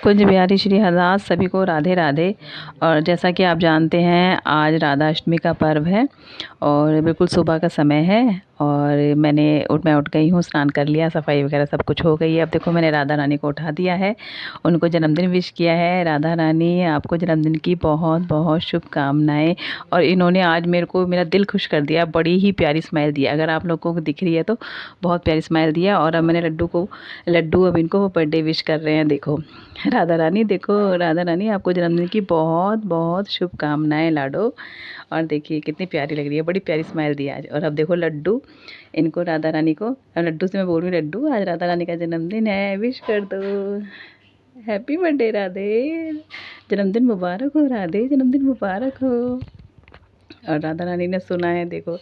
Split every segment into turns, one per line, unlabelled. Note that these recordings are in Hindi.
कुंज बिहारी श्री हरदास सभी को राधे राधे। और जैसा कि आप जानते हैं आज राधा अष्टमी का पर्व है और बिल्कुल सुबह का समय है और मैं उठ गई हूँ, स्नान कर लिया, सफाई वगैरह सब कुछ हो गई है। अब देखो मैंने राधा रानी को उठा दिया है, उनको जन्मदिन विश किया है। राधा रानी आपको जन्मदिन की बहुत बहुत शुभकामनाएं। और इन्होंने आज मेरे को मेरा दिल खुश कर दिया, बड़ी ही प्यारी स्माइल दिया, अगर आप लोगों को दिख रही है तो बहुत प्यारी स्माइल दिया। और अब मैंने लड्डू अब इनको बर्थडे विश कर रहे हैं। देखो राधा रानी, देखो राधा रानी आपको जन्मदिन की बहुत बहुत शुभकामनाएं लाडो। और देखिए कितनी प्यारी लग रही है, बड़ी प्यारी स्माइल दी आज। और अब देखो लड्डू, इनको राधा रानी को, अब लड्डू से मैं बोल रही हूँ लड्डू आज राधा रानी का जन्मदिन है, विश कर दो। हैप्पी बर्थडे राधे, जन्मदिन मुबारक हो राधे, जन्मदिन मुबारक हो। और राधा रानी ने सुना है, देखो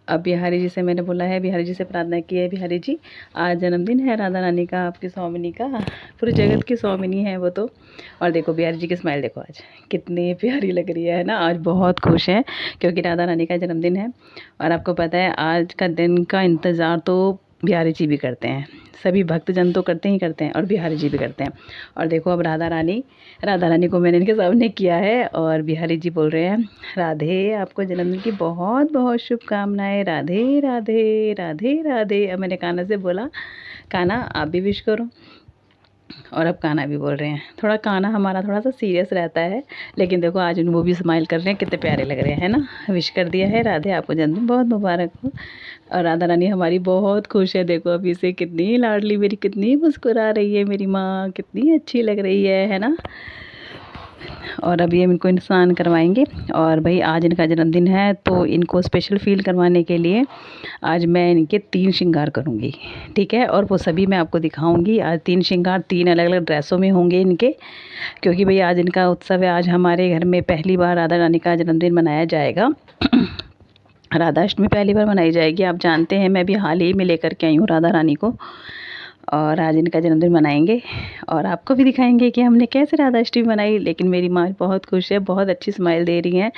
अब बिहारी जी से मैंने बोला है, बिहारी जी से प्रार्थना की है, बिहारी जी आज जन्मदिन है राधा रानी का, आपकी स्वामिनी का, पूरे जगत की स्वामिनी है वो तो। और देखो बिहारी जी की स्माइल देखो आज कितनी प्यारी लग रही है ना, आज बहुत खुश हैं क्योंकि राधा रानी का जन्मदिन है। और आपको पता है आज का दिन का इंतज़ार तो बिहारी जी भी करते हैं, सभी भक्तजन तो करते ही करते हैं और बिहारी जी भी करते हैं। और देखो अब राधा रानी को मैंने इनके सामने किया है और बिहारी जी बोल रहे हैं राधे आपको जन्मदिन की बहुत बहुत शुभकामनाएं, राधे राधे राधे राधे। अब मैंने कान्हा से बोला कान्हा आप भी विश करो, और अब कान्हा भी बोल रहे हैं। थोड़ा कान्हा हमारा थोड़ा सा सीरियस रहता है, लेकिन देखो आज वो भी स्माइल कर रहे हैं, कितने प्यारे लग रहे हैं ना। विश कर दिया है, राधे आपको जन्मदिन बहुत मुबारक हो। और राधा रानी हमारी बहुत खुश है, देखो अभी से कितनी लाडली मेरी, कितनी मुस्कुरा रही है मेरी माँ, कितनी अच्छी लग रही है ना। और अभी हम इनको स्नान करवाएंगे। और भाई आज इनका जन्मदिन है तो इनको स्पेशल फील करवाने के लिए आज मैं इनके 3 श्रृंगार करूँगी, ठीक है। और वो सभी मैं आपको दिखाऊंगी। आज 3 श्रृंगार 3 अलग अलग ड्रेसों में होंगे इनके, क्योंकि भाई आज इनका उत्सव है। आज हमारे घर में पहली बार राधा रानी का जन्मदिन मनाया जाएगा। राधा अष्टमी पहली बार मनाई जाएगी, आप जानते हैं मैं भी हाल ही में लेकर के आई हूँ राधा रानी को। और आज इनका जन्मदिन मनाएंगे और आपको भी दिखाएंगे कि हमने कैसे राधा अष्टमी मनाई। लेकिन मेरी माँ बहुत खुश है, बहुत अच्छी स्माइल दे रही हैं।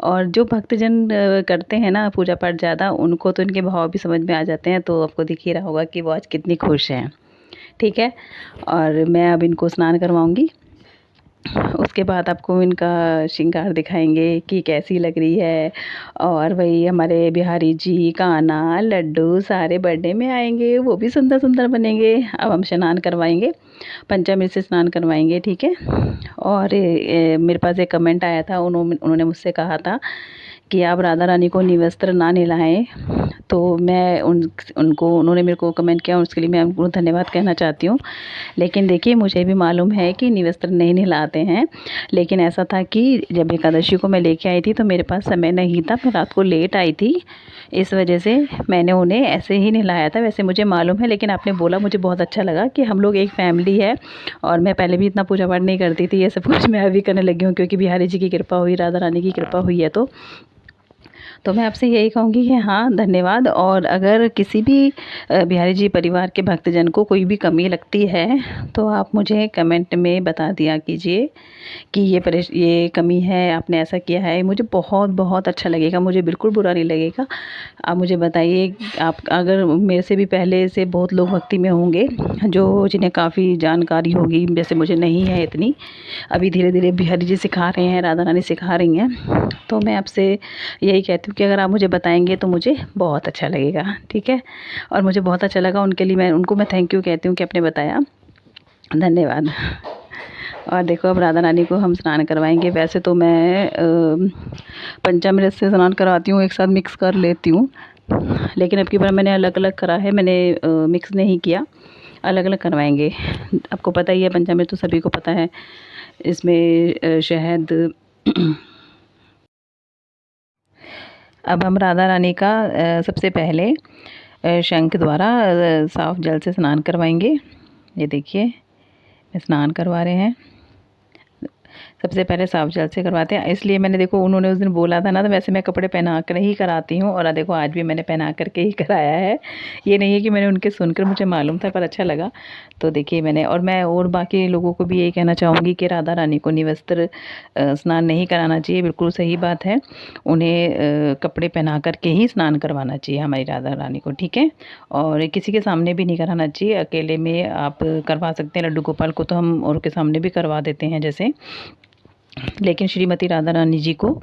और जो भक्तजन करते हैं ना पूजा पाठ ज़्यादा, उनको तो इनके भाव भी समझ में आ जाते हैं, तो आपको दिख ही रहा होगा कि वो आज कितनी खुश हैं, ठीक है। और मैं अब इनको स्नान करवाऊँगी, उसके बाद आपको इनका श्रृंगार दिखाएंगे कि कैसी लग रही है। और वही हमारे बिहारी जी, कान्हा, लड्डू सारे बर्थडे में आएंगे, वो भी सुंदर सुंदर बनेंगे। अब हम स्नान करवाएंगे, पंचामृत से स्नान करवाएंगे, ठीक है। और मेरे पास एक कमेंट आया था, उन्होंने मुझसे कहा था कि आप राधा रानी को निवस्त्र ना नहलाएं, तो मैं उन्होंने मेरे को कमेंट किया, उसके लिए मैं उनको धन्यवाद कहना चाहती हूँ। लेकिन देखिए मुझे भी मालूम है कि निवस्त्र नहीं नहलाते हैं, लेकिन ऐसा था कि जब एकादशी को मैं लेके आई थी तो मेरे पास समय नहीं था, मैं रात को लेट आई थी, इस वजह से मैंने उन्हें ऐसे ही नहलाया था। वैसे मुझे मालूम है, लेकिन आपने बोला मुझे बहुत अच्छा लगा कि हम लोग एक फैमिली है। और मैं पहले भी इतना पूजा पाठ नहीं करती थी, ये सब कुछ मैं अभी करने लगी हूँ क्योंकि बिहारी जी की कृपा हुई, राधा रानी की कृपा हुई है। तो मैं आपसे यही कहूँगी कि हाँ धन्यवाद। और अगर किसी भी बिहारी जी परिवार के भक्तजन को कोई भी कमी लगती है तो आप मुझे कमेंट में बता दिया कीजिए कि ये कमी है, आपने ऐसा किया है, मुझे बहुत बहुत अच्छा लगेगा, मुझे बिल्कुल बुरा नहीं लगेगा। आप मुझे बताइए, आप अगर मेरे से भी पहले से बहुत लोग भक्ति में होंगे जो जिन्हें काफ़ी जानकारी होगी, जैसे मुझे नहीं है इतनी, अभी धीरे धीरे बिहारी जी सिखा रहे हैं, राधा रानी सिखा रही हैं, तो मैं आपसे यही कहती हूँ कि अगर आप मुझे बताएंगे तो मुझे बहुत अच्छा लगेगा, ठीक है। और मुझे बहुत अच्छा लगा, उनके लिए मैं थैंक यू कहती हूँ कि आपने बताया, धन्यवाद। और देखो अब राधा रानी को हम स्नान करवाएंगे। वैसे तो मैं पंचामृत से स्नान करवाती हूँ, एक साथ मिक्स कर लेती हूँ, लेकिन अब की बार मैंने अलग अलग करा है, मैंने मिक्स नहीं किया, अलग अलग करवाएंगे। आपको पता ही है पंचामृत तो सभी को पता है, इसमें शहद। अब हम राधा रानी का सबसे पहले शंख द्वारा साफ जल से स्नान करवाएंगे। ये देखिए स्नान करवा रहे हैं। सबसे पहले साफ जल से करवाते हैं, इसलिए मैंने देखो उन्होंने उस दिन बोला था ना, तो वैसे मैं कपड़े पहना कर ही कराती हूँ। और देखो आज भी मैंने पहना करके ही कराया है। ये नहीं है कि मैंने उनके सुनकर, मुझे मालूम था पर अच्छा लगा तो देखिए मैंने। और मैं और बाकी लोगों को भी यही कहना चाहूँगी कि राधा रानी को निवस्त्र स्नान नहीं कराना चाहिए, बिल्कुल सही बात है। उन्हें कपड़े पहना करके ही स्नान करवाना चाहिए हमारी राधा रानी को, ठीक है। और किसी के सामने भी नहीं कराना चाहिए, अकेले में आप करवा सकते हैं। लड्डू गोपाल को तो हम और के सामने भी करवा देते हैं जैसे, लेकिन श्रीमती राधा रानी जी को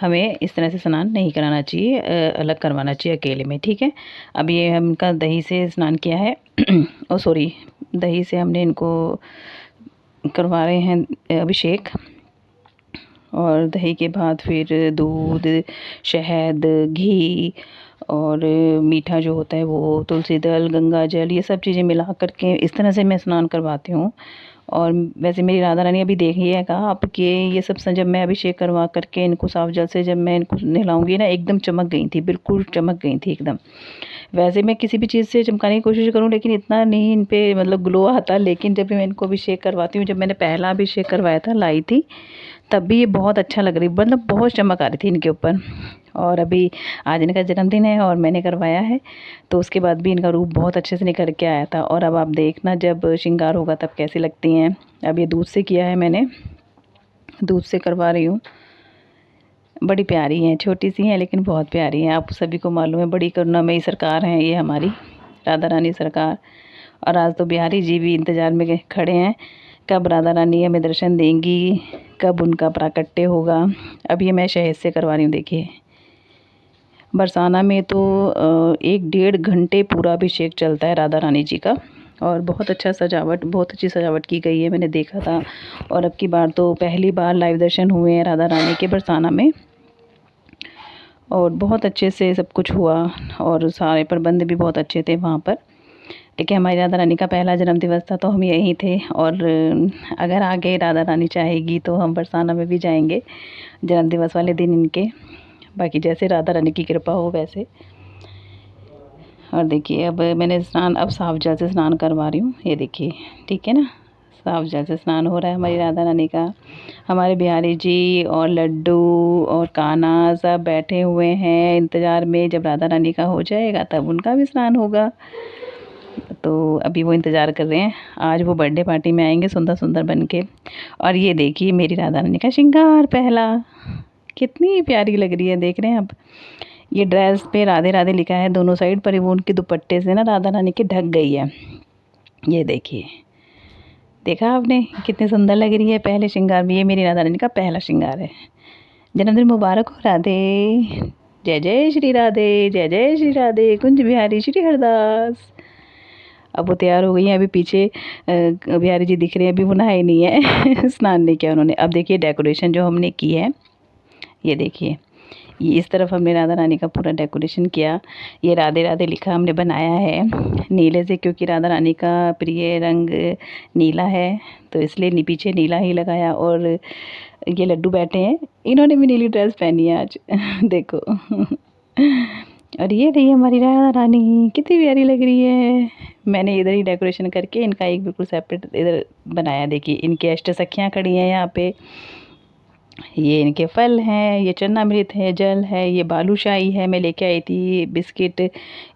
हमें इस तरह से स्नान नहीं कराना चाहिए, अलग करवाना चाहिए अकेले में, ठीक है। अब ये हम इनका दही से स्नान किया है ओ सॉरी, दही से हमने इनको करवा रहे हैं अभिषेक। और दही के बाद फिर दूध, शहद, घी और मीठा जो होता है वो, तुलसी दल, गंगा जल, ये सब चीज़ें मिला करके इस तरह से मैं स्नान करवाती हूँ। और वैसे मेरी राधा रानी अभी देखिएगा आप कि ये सब जब मैं अभिषेक करवा करके इनको साफ जल से जब मैं इनको नहलाऊंगी ना, एकदम चमक गई थी, बिल्कुल चमक गई थी एकदम। वैसे मैं किसी भी चीज़ से चमकाने की कोशिश करूँ लेकिन इतना नहीं इन पे मतलब ग्लो आता, लेकिन जब भी मैं इनको अभिषेक करवाती हूँ, जब मैंने पहला अभिषेक करवाया था लाई थी, तब भी ये बहुत अच्छा लग रही, मतलब बहुत चमक आ रही थी इनके ऊपर। और अभी आज इनका जन्मदिन है और मैंने करवाया है, तो उसके बाद भी इनका रूप बहुत अच्छे से निखर के आया था। और अब आप देखना जब श्रृंगार होगा तब कैसी लगती हैं। अब ये दूध से किया है मैंने, दूध से करवा रही हूँ। बड़ी प्यारी हैं, छोटी सी हैं लेकिन बहुत प्यारी हैं। आप सभी को मालूम है बड़ी करुणामयी सरकार हैं ये हमारी राधा रानी सरकार। और आज तो बिहारी जी भी इंतज़ार में खड़े हैं, कब राधा रानी हमें दर्शन देंगी, कब उनका प्राकट्य होगा। अब ये मैं शहद से करवा रही हूँ। देखिए बरसाना में तो 1-1.5 घंटे पूरा अभिषेक चलता है राधा रानी जी का। और बहुत अच्छा सजावट, बहुत अच्छी सजावट की गई है, मैंने देखा था। और अब की बार तो पहली बार लाइव दर्शन हुए हैं राधा रानी के बरसाना में, और बहुत अच्छे से सब कुछ हुआ। और सारे प्रबंध भी बहुत अच्छे थे वहाँ पर, क्योंकि हमारी राधा रानी का पहला जन्मदिवस था तो हम यहीं थे। और अगर आगे राधा रानी चाहेगी तो हम बरसाना में भी जाएंगे जन्मदिवस वाले दिन इनके। बाकी जैसे राधा रानी की कृपा हो वैसे। और देखिए अब मैंने स्नान अब साफ जल से स्नान करवा रही हूँ, ये देखिए, ठीक है ना। साफ जल से स्नान हो रहा है हमारी राधा रानी का। हमारे बिहारी जी और लड्डू और कान्हा सब बैठे हुए हैं इंतज़ार में, जब राधा रानी का हो जाएगा तब उनका भी स्नान होगा। तो अभी वो इंतज़ार कर रहे हैं, आज वो बर्थडे पार्टी में आएंगे सुंदर सुंदर बन के। और ये देखिए मेरी राधा रानी का श्रृंगार पहला, कितनी प्यारी लग रही है, देख रहे हैं आप। ये ड्रेस पे राधे राधे लिखा है दोनों साइड पर, वो उनके दुपट्टे से ना राधा रानी के ढक गई है। ये देखिए, देखा आपने कितनी सुंदर लग रही है पहले श्रृंगार में। ये मेरी राधा रानी का पहला श्रृंगार है। जन्मदिन मुबारक हो राधे। जय जय श्री राधे, जय जय श्री राधे, कुंज बिहारी श्री हरदास। अब वो तैयार हो गई हैं, अभी पीछे बिहारी जी दिख रहे हैं, अभी वो नहाए नहीं है स्नान नहीं किया उन्होंने। अब देखिए डेकोरेशन जो हमने की है, ये देखिए, ये इस तरफ हमने राधा रानी का पूरा डेकोरेशन किया। ये राधे राधे लिखा हमने बनाया है नीले से, क्योंकि राधा रानी का प्रिय रंग नीला है, तो इसलिए पीछे नीला ही लगाया। और ये लड्डू बैठे हैं, इन्होंने भी नीली ड्रेस पहनी है आज देखो और ये रही हमारी राधा रानी, कितनी प्यारी लग रही है। मैंने इधर ही डेकोरेशन करके इनका एक बिल्कुल सेपरेट इधर बनाया। देखिए इनकी अष्ट सखियाँ खड़ी हैं यहाँ पे, ये इनके फल हैं, ये चरणामृत है, जल है, ये बालूशाही है, मैं लेके आई थी, बिस्किट,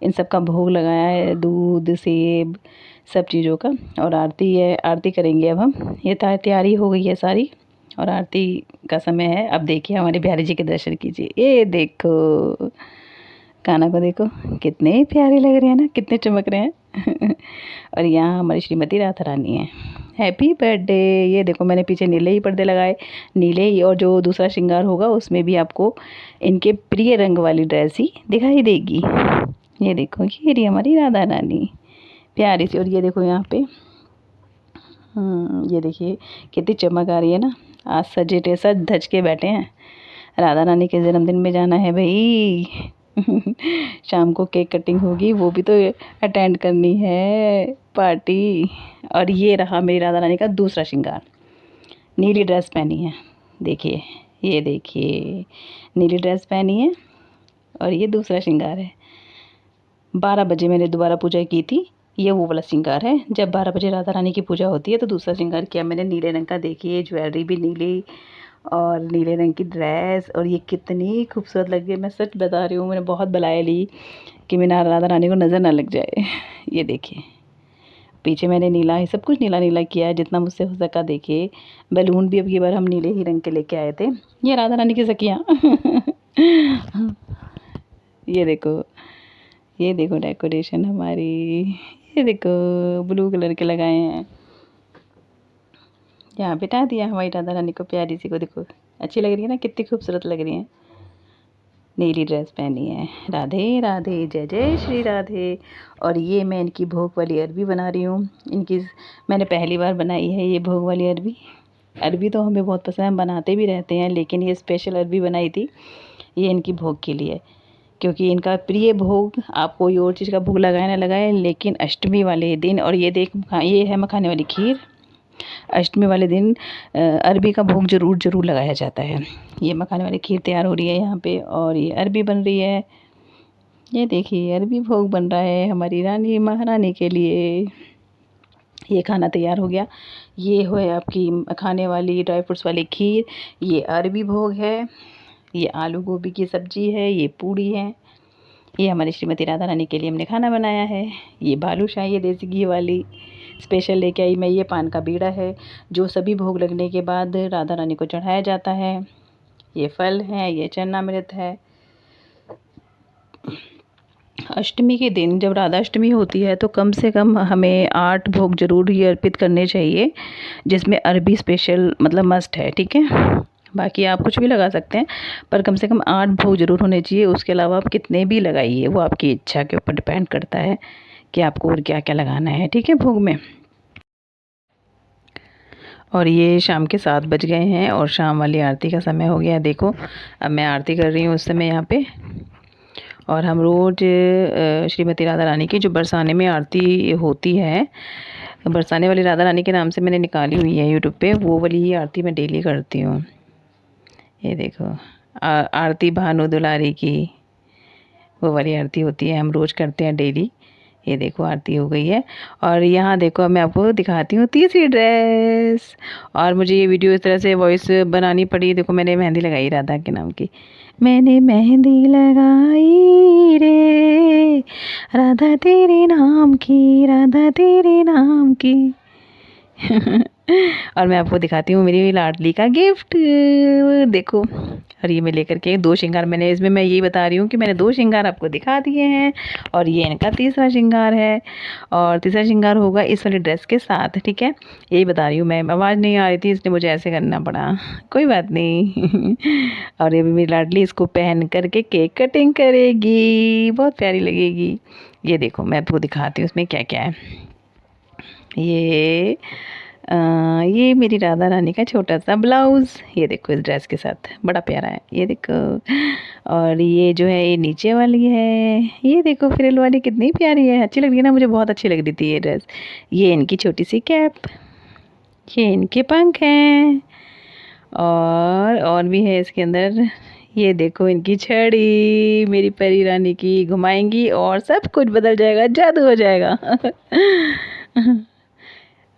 इन सब का भोग लगाया है, दूध, सेब, सब चीज़ों का। और आरती है, आरती करेंगे अब हम। ये तैयारी हो गई है सारी और आरती का समय है। अब देखिए हमारे बिहारी जी के दर्शन कीजिए, ये देखो कान्हा को, देखो कितने प्यारे लग रहे हैं ना, कितने चमक रहे हैं और यहाँ हमारी श्रीमती राधा रानी है। Happy birthday. ये देखो मैंने पीछे नीले ही पर्दे लगाए, नीले ही। और जो दूसरा श्रृंगार होगा उसमें भी आपको इनके प्रिय रंग वाली ड्रेस ही दिखाई देगी। ये देखो ये रही हमारी राधा रानी प्यारी सी। और ये देखो यहाँ पे ये देखिए कितनी चमक आ रही है ना। आज सजे सज धज के बैठे हैं, राधा रानी के जन्मदिन में जाना है भाई शाम को केक कटिंग होगी, वो भी तो अटेंड करनी है पार्टी। और ये रहा मेरी राधा रानी का दूसरा श्रृंगार, नीली ड्रेस पहनी है, देखिए, ये देखिए नीली ड्रेस पहनी है। और ये दूसरा श्रृंगार है। 12 बजे मैंने दोबारा पूजा की थी, ये वो वाला श्रृंगार है, जब 12 बजे राधा रानी की पूजा होती है तो दूसरा श्रृंगार किया मैंने नीले रंग का। देखिए ज्वेलरी भी नीली और नीले रंग की ड्रेस, और ये कितनी खूबसूरत लग रही है। मैं सच बता रही हूँ, मैंने बहुत बलाए ली कि मैं राधा रानी को नज़र ना लग जाए। ये देखिए पीछे मैंने नीला ही सब कुछ नीला नीला किया है जितना मुझसे हो सका। देखिए बैलून भी अब की बार हम नीले ही रंग के लेके आए थे। ये राधा रानी की सखियाँ। ये देखो, ये देखो डेकोरेशन हमारी, ये देखो ब्लू कलर के लगाए हैं। यहाँ बिठा दिया हमारी राधा रानी को, प्यारी सी को। देखो अच्छी लग रही है ना, कितनी खूबसूरत लग रही है। नीली ड्रेस पहनी है। राधे राधे, जय जय श्री राधे। और ये मैं इनकी भोग वाली अरबी बना रही हूँ। इनकी मैंने पहली बार बनाई है ये भोग वाली अरबी। अरबी तो हमें बहुत पसंद है, हम बनाते भी रहते हैं, लेकिन ये स्पेशल अरबी बनाई थी ये इनकी भोग के लिए। क्योंकि इनका प्रिय भोग, आप कोई और चीज़ का भोग लगाए ना लगाए, लेकिन अष्टमी वाले दिन, और ये देख ये है मखाने वाली खीर। अष्टमी वाले दिन अरबी का भोग ज़रूर ज़रूर लगाया जाता है। ये मखाने वाली खीर तैयार हो रही है यहाँ पे, और ये अरबी बन रही है। ये देखिए अरबी भोग बन रहा है हमारी रानी महारानी के लिए। ये खाना तैयार हो गया। ये है आपकी मखाने वाली ड्राई फ्रूट्स वाली खीर, ये अरबी भोग है, ये आलू गोभी की सब्जी है, ये पूड़ी है। ये हमारी श्रीमती राधा रानी के लिए हमने खाना बनाया है। ये बालूशाही है देसी घी वाली, स्पेशल लेके आई मैं। ये पान का बीड़ा है जो सभी भोग लगने के बाद राधा रानी को चढ़ाया जाता है। ये फल है, ये चरणामृत है। अष्टमी के दिन जब राधा अष्टमी होती है तो कम से कम हमें 8 भोग जरूर ही अर्पित करने चाहिए, जिसमें अरबी स्पेशल मतलब मस्ट है, ठीक है। बाकी आप कुछ भी लगा सकते हैं, पर कम से कम 8 भोग जरूर होने चाहिए। उसके अलावा आप कितने भी लगाइए, वो आपकी इच्छा के ऊपर डिपेंड करता है कि आपको और क्या क्या लगाना है, ठीक है, भोग में। और ये शाम के 7 बज गए हैं और शाम वाली आरती का समय हो गया है। देखो अब मैं आरती कर रही हूँ उस समय यहाँ पे। और हम रोज़ श्रीमती राधा रानी की जो बरसाने में आरती होती है, बरसाने वाली राधा रानी के नाम से मैंने निकाली हुई है यूट्यूब पे, वो वाली ही आरती मैं डेली करती हूँ। ये देखो आरती भानु दुलारी की, वो वाली आरती होती है, हम रोज़ करते हैं डेली। ये देखो आरती हो गई है। और यहाँ देखो मैं आपको दिखाती हूँ तीसरी ड्रेस। और मुझे ये वीडियो इस तरह से वॉइस बनानी पड़ी। देखो मैंने मेहंदी लगाई राधा के नाम की, मैंने मेहंदी लगाई रे राधा तेरे नाम की, राधा तेरे नाम की। और मैं आपको दिखाती हूँ मेरी लाडली का गिफ्ट, देखो। और ये मैं लेकर के 2 श्रृंगार, मैंने इसमें मैं यही बता रही हूँ कि मैंने 2 श्रृंगार आपको दिखा दिए हैं, और ये इनका तीसरा श्रृंगार है। और तीसरा श्रृंगार होगा इस वाली ड्रेस के साथ, ठीक है। यही बता रही हूँ मैं, आवाज़ नहीं आ रही थी इसलिए मुझे ऐसे करना पड़ा, कोई बात नहीं। और ये भी मेरी लाडली इसको पहन करके केक कटिंग करेगी, बहुत प्यारी लगेगी। ये देखो मैं आपको दिखाती हूँ उसमें क्या क्या है। ये मेरी राधा रानी का छोटा सा ब्लाउज़, ये देखो इस ड्रेस के साथ बड़ा प्यारा है, ये देखो। और ये जो है ये नीचे वाली है, ये देखो फ्रिल वाली, कितनी प्यारी है, अच्छी लग रही है ना, मुझे बहुत अच्छी लग रही थी ये ड्रेस। ये इनकी छोटी सी कैप, ये इनके पंख हैं, और भी है इसके अंदर। ये देखो इनकी छड़ी, मेरी परी रानी की, घुमाएंगी और सब कुछ बदल जाएगा, जादू हो जाएगा।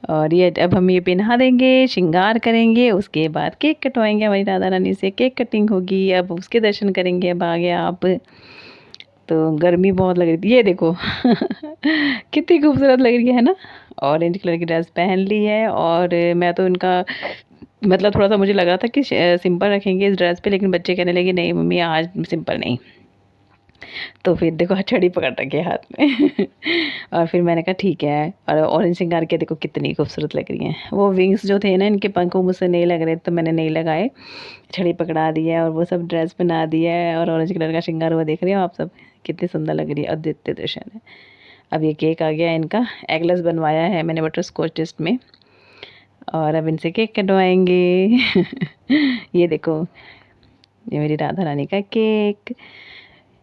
और ये अब हम ये पहना देंगे, श्रृंगार करेंगे, उसके बाद केक कटवाएंगे हमारी राधा रानी से, केक कटिंग होगी। अब उसके दर्शन करेंगे। अब आ गया आप, तो गर्मी बहुत लग रही थी, ये देखो। कितनी खूबसूरत लग रही है ना। ऑरेंज कलर की ड्रेस पहन ली है। और मैं तो इनका मतलब थोड़ा सा मुझे लग रहा था कि सिंपल रखेंगे इस ड्रेस पे, लेकिन बच्चे कहने लगे नहीं मम्मी आज सिंपल नहीं। तो फिर देखो छड़ी पकड़ रखी है हाथ में। और फिर मैंने कहा ठीक है। और ऑरेंज श्रृंगार के देखो कितनी खूबसूरत लग रही हैं। वो विंग्स जो थे ना इनके पंख, वो मुझसे नहीं लग रहे तो मैंने नहीं लगाए, छड़ी पकड़ा दी है और वो सब ड्रेस पहना दिया है। और ऑरेंज कलर का श्रृंगार हुआ, देख रहे हो आप सब कितनी सुंदर लग रही है, अद्वितीय दर्शन है। अब ये केक आ गया इनका, एगलेस बनवाया है मैंने बटर स्कॉच टेस्ट में। और अब इनसे केक कटवाएंगे। ये देखो ये मेरी राधा रानी का केक,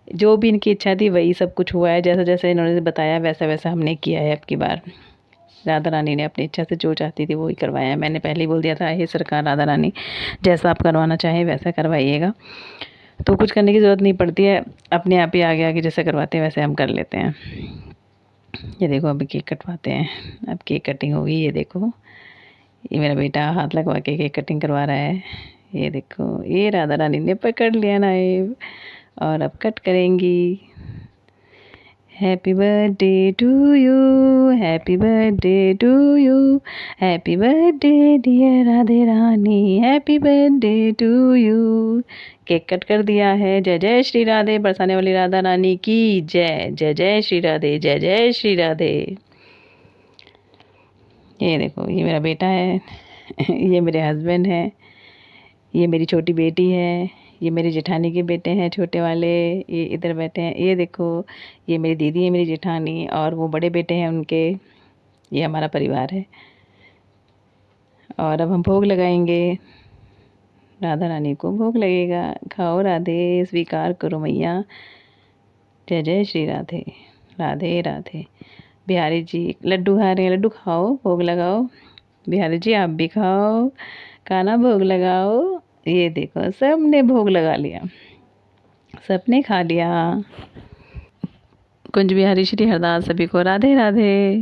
जो भी इनकी इच्छा थी वही सब कुछ हुआ है, जैसा जैसा इन्होंने बताया वैसा वैसा हमने किया है। अब की बार राधा रानी ने अपनी इच्छा से जो चाहती थी वही करवाया है। मैंने पहले ही बोल दिया था, हे सरकार राधा रानी जैसा आप करवाना चाहें वैसा करवाइएगा, तो कुछ करने की ज़रूरत नहीं पड़ती है, अपने आप ही आगे आगे जैसे करवाते हैं वैसे हम कर लेते हैं। ये देखो अभी केक कटवाते हैं। अब केक कटिंग होगी। ये देखो, ये मेरा बेटा हाथ लगवा के केक कटिंग करवा रहा है। ये देखो, ये राधा रानी ने पकड़ लिया नाइफ और अब कट करेंगी। Happy birthday to you, happy birthday to you, happy birthday dear Radhe Rani, happy birthday to you. Cake cut कर दिया है। जय जय श्री राधे। बरसाने वाली राधा रानी की जय। जय जय श्री राधे, जय जय श्री राधे। ये देखो, ये मेरा बेटा है ये मेरे हस्बैंड हैं, ये मेरी छोटी बेटी है, ये मेरी जेठानी के बेटे हैं छोटे वाले, ये इधर बैठे हैं। ये देखो, ये मेरी दीदी है, मेरी जेठानी, और वो बड़े बेटे हैं उनके। ये हमारा परिवार है। और अब हम भोग लगाएंगे। राधा रानी को भोग लगेगा। खाओ राधे, स्वीकार करो मैया। जय जय श्री राधे। राधे राधे। बिहारी जी लड्डू खा रहे हैं। लड्डू खाओ, भोग लगाओ। बिहारी जी आप भी खाओ, खाना भोग लगाओ। ये देखो, सबने भोग लगा लिया, सबने खा लिया। कुंज बिहारी श्री हरदास सभी को राधे राधे।